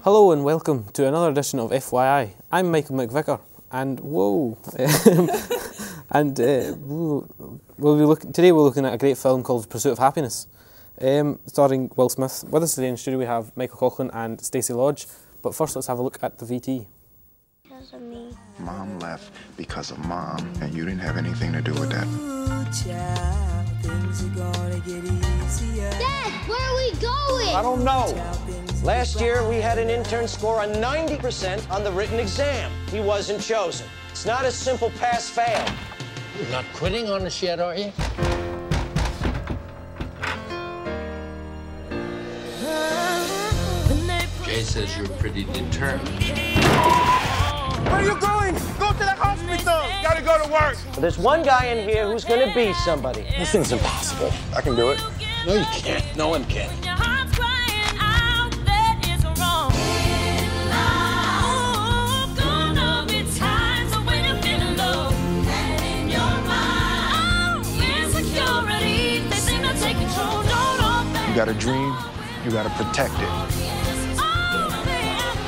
Hello and welcome to another edition of FYI. I'm Michael McVicker, and whoa, and today we're looking at a great film called Pursuit of Happiness, starring Will Smith. With us today in the studio we have Michael Coughlin and Stacey Lodge. But first, let's have a look at the VT. Because of me. Mom left because of Mom, and you didn't have anything to do with that. Dad, where are we going? I don't know. Last year, we had an intern score a 90% on the written exam. He wasn't chosen. It's not a simple pass-fail. You're not quitting on us yet, are you? Jay says you're pretty determined. Where are you going? Go to the hospital! Gotta go to work! But there's one guy in here who's gonna be somebody. This thing's impossible. I can do it. No, you can't. No one can. You got a dream, you gotta protect it.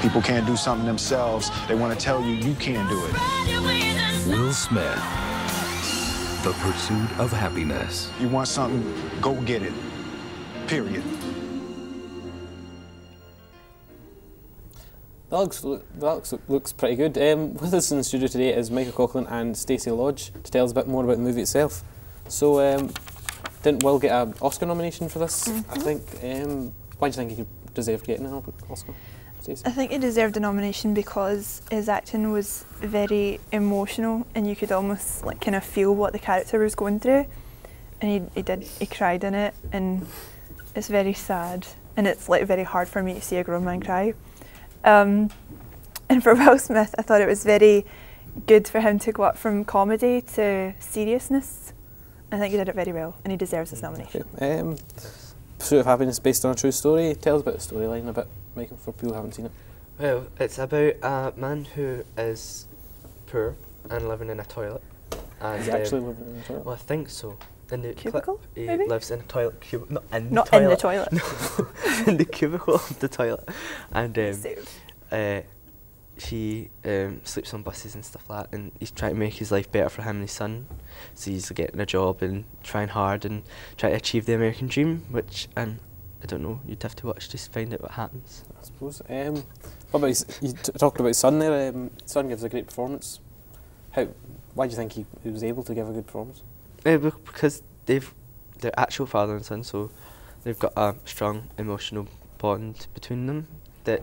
People can't do something themselves. They want to tell you you can't do it. Will Smith, The Pursuit of Happiness. You want something, go get it. Period. That looks pretty good. With us in the studio today is Michael Coughlin and Stacey Lodge to tell us a bit more about the movie itself. So, didn't Will get an Oscar nomination for this? I think. Why do you think he deserved getting an Oscar? Stacey? I think he deserved a nomination because his acting was very emotional, and you could almost like kind of feel what the character was going through. And he cried in it, and it's very sad, and it's like very hard for me to see a grown man cry. And for Will Smith, I thought it was very good for him to go up from comedy to seriousness. I think he did it very well, and he deserves this nomination. Okay. Pursuit of Happiness, based on a true story. Tell us about the storyline a bit, Michael, for people who haven't seen it. Well, it's about a man who is poor and living in a toilet. And, Is he actually living in a toilet? Well, I think so. In the Cubicle, he maybe? lives in a toilet cubicle. Not in Not the in the toilet. toilet. No, in the cubicle of the toilet. And she sleeps on buses and stuff like that, and he's trying to make his life better for him and his son. So he's getting a job and trying hard and trying to achieve the American dream, which, and I don't know, you'd have to watch to find out what happens. I suppose. What about you talked about his son there? Son gives a great performance. Why do you think he was able to give a good performance? Because they're actual father and son, so they've got a strong emotional bond between them that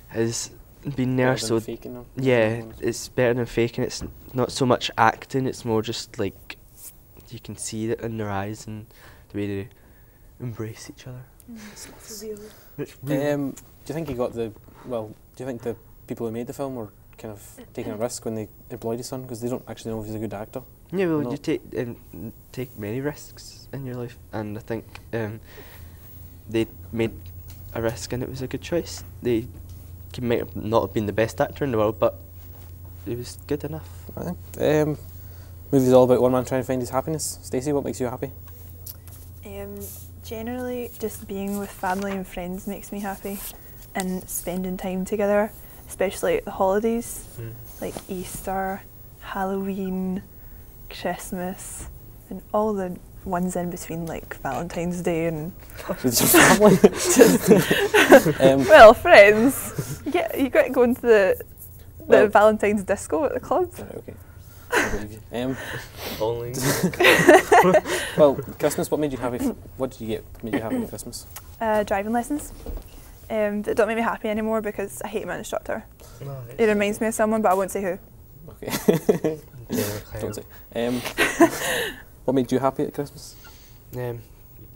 has been there. Better than faking them? Yeah, it's better than faking. It's not so much acting, it's more just like you can see it in their eyes and the way they embrace each other. It's real. It's real. Do you think he got do you think the people who made the film were kind of taking a risk when they employed his son, because they don't actually know if he's a good actor? Yeah, well, you take many risks in your life, and I think they made a risk and it was a good choice. They might have not have been the best actor in the world, but it was good enough. Movie's all about one man trying to find his happiness. Stacey, what makes you happy? Generally, just being with family and friends makes me happy, and spending time together, especially at the holidays, like Easter, Halloween, Christmas, and all the ones in between, like Valentine's Day and With your family? well, friends. Yeah, you got to go into the Valentine's disco at the club. Right, okay. I believe you. Only. Well, Christmas. What made you happy? What did you get made you happy at Christmas? Driving lessons. That don't make me happy anymore because I hate my instructor. No, It reminds me of someone, but I won't say who. Okay. Don't say. What made you happy at Christmas?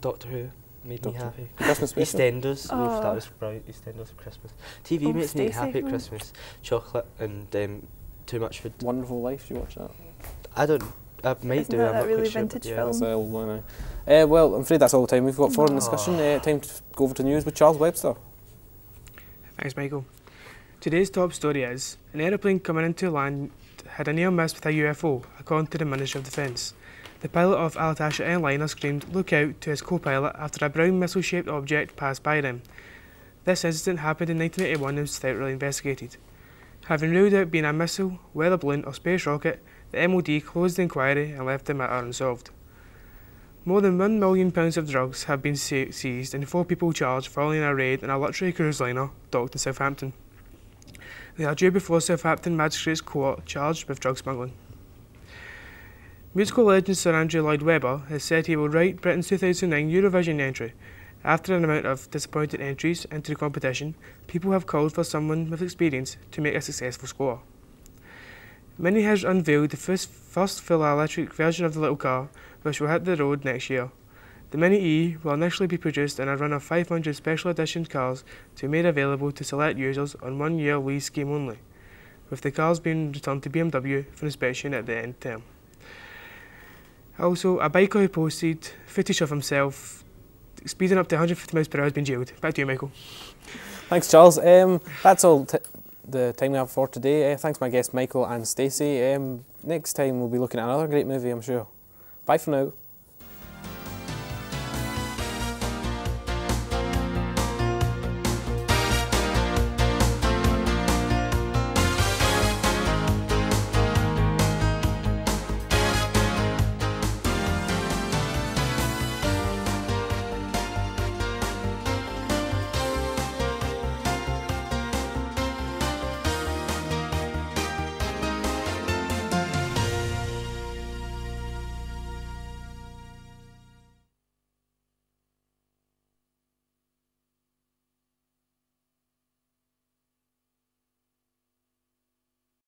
Doctor Who made me happy. Christmas special? EastEnders, Oh. that was brilliant. EastEnders for Christmas. TV Oh, makes me Stacey, happy at oh. Christmas. Chocolate and too much food. Wonderful Life. Did you watch that? I might Isn't do. that I'm that not really quite sure, vintage but yeah. film? That's an old one now. Well, I'm afraid that's all the time we've got for in discussion. Time to go over to news with Charles Webster. Thanks, Michael. Today's top story is an aeroplane coming into land had a near miss with a UFO, according to the Ministry of Defence. The pilot of Al-Tasha airliner screamed "Look out" to his co-pilot after a brown missile-shaped object passed by them. This incident happened in 1981 and was thoroughly investigated. Having ruled out being a missile, weather balloon or space rocket, the MOD closed the inquiry and left the matter unsolved. More than £1 million of drugs have been seized and 4 people charged following a raid on a luxury cruise liner docked in Southampton. They are due before Southampton Magistrates Court charged with drug smuggling. Musical legend Sir Andrew Lloyd Webber has said he will write Britain's 2009 Eurovision entry. After an amount of disappointed entries into the competition, people have called for someone with experience to make a successful score. Mini has unveiled the first full electric version of the little car, which will hit the road next year. The Mini E will initially be produced in a run of 500 special edition cars to be made available to select users on 1-year lease scheme only, with the cars being returned to BMW for inspection at the end term. Also, a biker who posted footage of himself speeding up to 150 miles per hour has been jailed. Back to you, Michael. Thanks, Charles. That's all the time we have for today. Thanks my guests Michael and Stacey. Next time we'll be looking at another great movie, I'm sure. Bye for now.